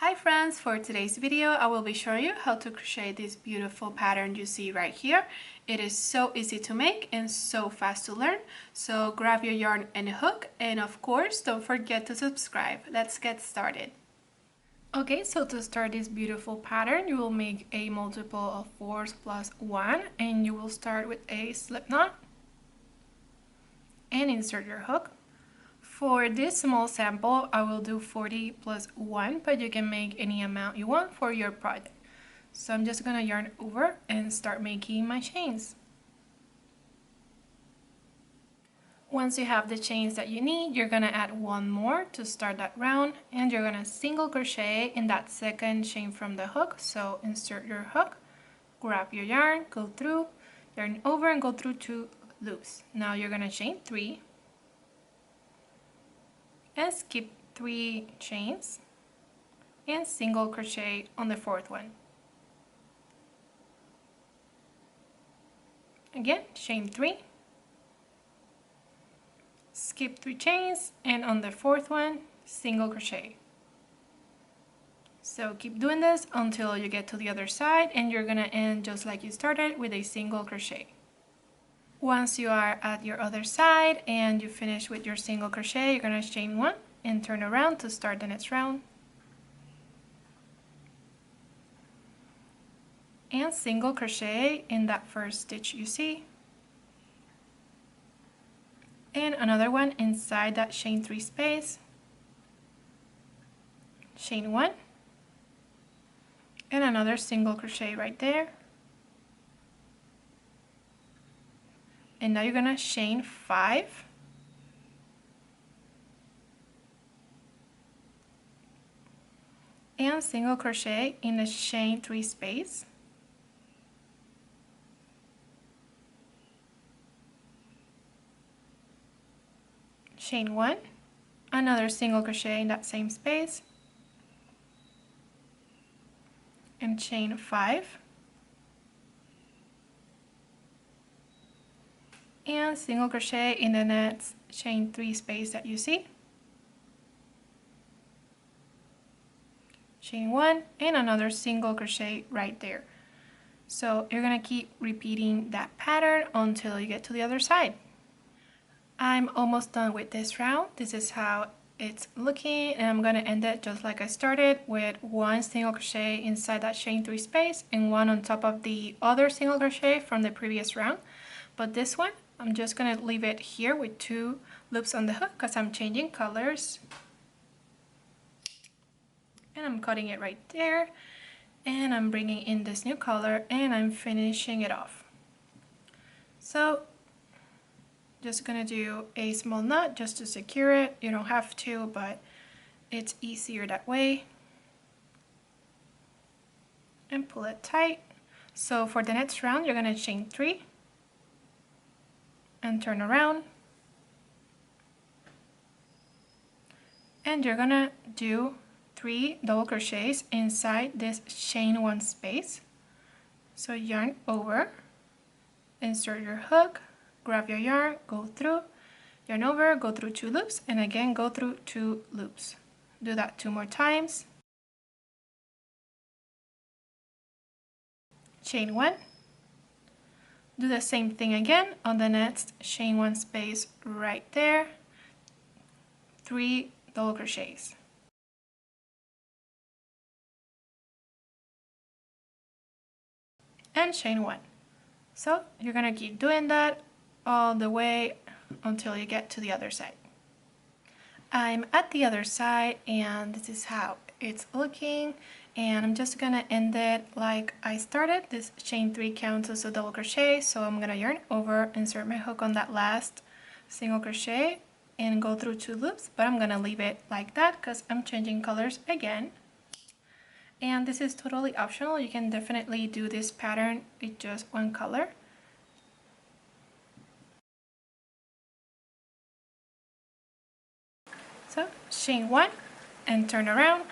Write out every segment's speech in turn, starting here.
Hi friends, for today's video I will be showing you how to crochet this beautiful pattern you see right here. It is so easy to make and so fast to learn, so grab your yarn and a hook, and of course don't forget to subscribe. Let's get started. Okay, so to start this beautiful pattern you will make a multiple of 4s plus 1, and you will start with a slip knot and insert your hook. For this small sample, I will do 40 plus 1, but you can make any amount you want for your project. So I'm just gonna yarn over and start making my chains. Once you have the chains that you need, you're gonna add one more to start that round, and you're gonna single crochet in that second chain from the hook. So insert your hook, grab your yarn, go through, yarn over and go through 2 loops. Now you're gonna chain 3. And skip 3 chains and single crochet on the 4th one. Again, chain 3, skip 3 chains, and on the 4th one, single crochet. So keep doing this until you get to the other side, and you're gonna end just like you started with a single crochet. Once you are at your other side and you finish with your single crochet, you're gonna chain 1 and turn around to start the next round. And single crochet in that first stitch you see. And another one inside that chain 3 space. Chain 1. And another single crochet right there. And now you're gonna chain 5. And single crochet in the chain 3 space. Chain 1, another single crochet in that same space, and chain 5, and single crochet in the next chain 3 space that you see. Chain 1 and another single crochet right there. So you're gonna keep repeating that pattern until you get to the other side. I'm almost done with this round. This is how it's looking, and I'm gonna end it just like I started, with 1 single crochet inside that chain 3 space and 1 on top of the other single crochet from the previous round. But this one I'm just gonna leave it here with 2 loops on the hook because I'm changing colors. And I'm cutting it right there, and I'm bringing in this new color and I'm finishing it off. So just gonna do a small knot just to secure it. You don't have to, but it's easier that way. And pull it tight. So for the next round you're gonna chain 3 and turn around, and you're gonna do 3 double crochets inside this chain 1 space. So yarn over, insert your hook, grab your yarn, go through, yarn over, go through 2 loops, and again go through 2 loops. Do that 2 more times. Chain 1. Do the same thing again on the next chain 1 space right there. 3 double crochets. And chain 1. So you're gonna keep doing that all the way until you get to the other side. I'm at the other side and this is how it's looking, and I'm just gonna end it like I started. This chain 3 counts as a double crochet, so I'm gonna yarn over, insert my hook on that last single crochet and go through 2 loops, but I'm gonna leave it like that because I'm changing colors again. And this is totally optional. You can definitely do this pattern with just 1 color. So chain 1 and turn around.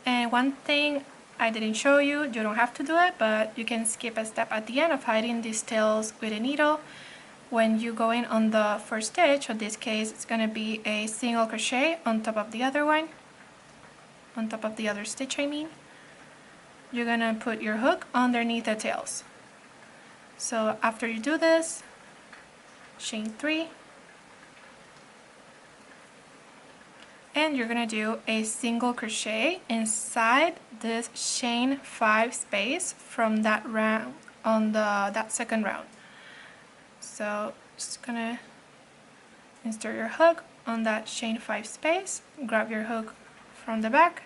And one thing I didn't show you, you don't have to do it, but you can skip a step at the end of hiding these tails with a needle. When you go in on the first stitch, in this case it's going to be a single crochet on top of the other one. on top of the other stitch I mean, you're gonna put your hook underneath the tails. So after you do this, chain 3, and you're gonna do a single crochet inside this chain 5 space from that round on that second round. So just gonna insert your hook on that chain 5 space, grab your hook from the back,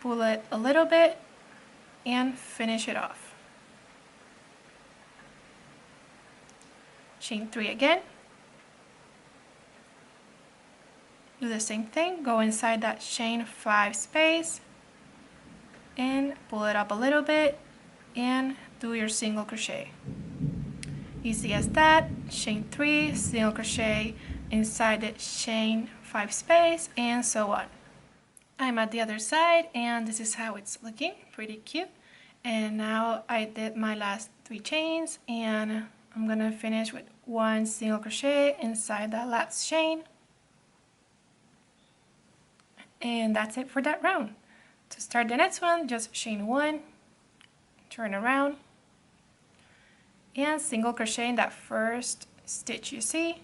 pull it a little bit, and finish it off. Chain 3 again. Do the same thing, go inside that chain 5 space and pull it up a little bit and do your single crochet. Easy as that. Chain 3, single crochet inside the chain 5 space, and so on. I'm at the other side and this is how it's looking, pretty cute. And now I did my last 3 chains and I'm gonna finish with 1 single crochet inside that last chain. And that's it for that round. To start the next one, just chain 1, turn around, and single crochet in that first stitch you see.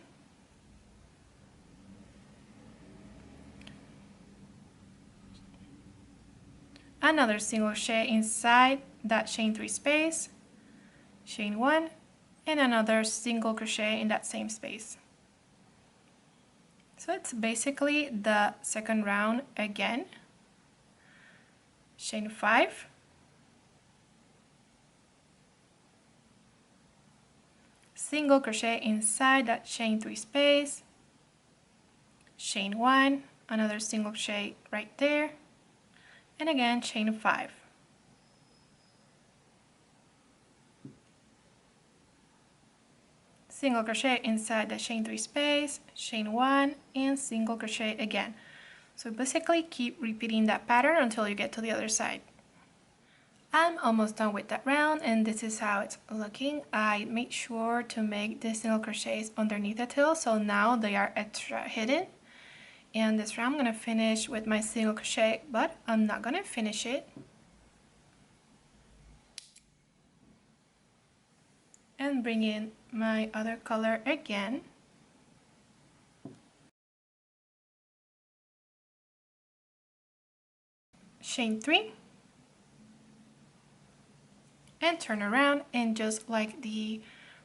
Another single crochet inside that chain 3 space, chain 1, and another single crochet in that same space. So it's basically the second round again. Chain 5, single crochet inside that chain 3 space, chain 1, another single crochet right there, and again chain 5. Single crochet inside the chain 3 space, chain 1, and single crochet again. So basically keep repeating that pattern until you get to the other side. I'm almost done with that round and this is how it's looking. I made sure to make the single crochets underneath the tail, so now they are extra hidden. And this round I'm going to finish with my single crochet, but I'm not going to finish it. And bring in my other color again. Chain 3. And turn around, and just like the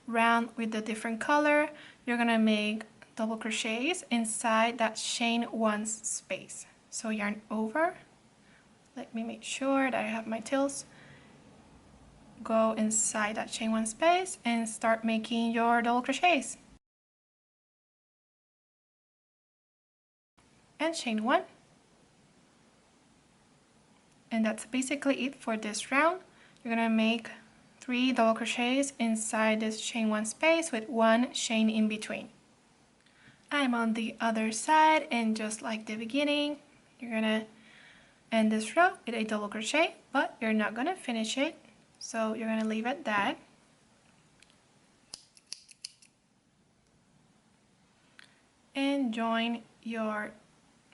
round with the different color, you're going to make double crochets inside that chain 1 space. So yarn over. Let me make sure that I have my tails. Go inside that chain 1 space and start making your double crochets. And chain 1. And that's basically it for this round. You're gonna make 3 double crochets inside this chain 1 space with 1 chain in between. I'm on the other side, and just like the beginning, you're gonna end this row with a double crochet, but you're not gonna finish it. So you're going to leave it that. And join your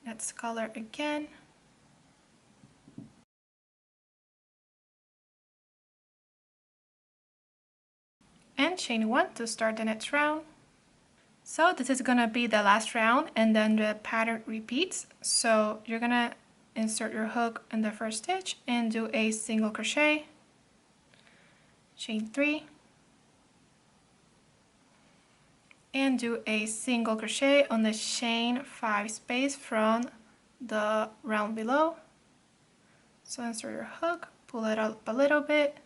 next color again. And chain 1 to start the next round. So this is going to be the last round, and then the pattern repeats. So you're going to insert your hook in the first stitch and do a single crochet. Chain 3, and do a single crochet on the chain 5 space from the round below. So insert your hook, pull it up a little bit,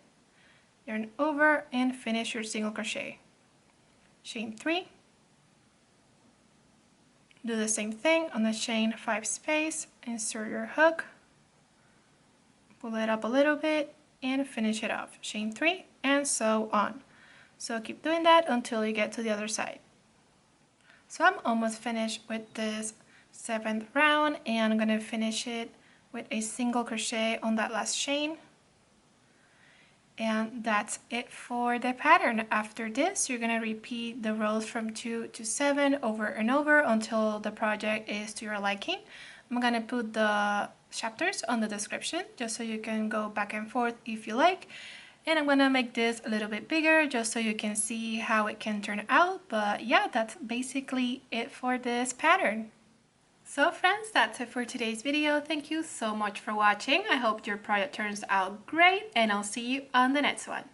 yarn over, and finish your single crochet. Chain 3, do the same thing on the chain 5 space, insert your hook, pull it up a little bit, and finish it off. Chain 3, and so on. So keep doing that until you get to the other side. So I'm almost finished with this 7th round, and I'm going to finish it with a single crochet on that last chain. And that's it for the pattern. After this, you're going to repeat the rows from 2 to 7 over and over until the project is to your liking. I'm gonna put the chapters on the description just so you can go back and forth if you like. And I'm gonna make this a little bit bigger just so you can see how it can turn out. But yeah, that's basically it for this pattern. So friends, that's it for today's video. Thank you so much for watching. I hope your project turns out great, and I'll see you on the next one.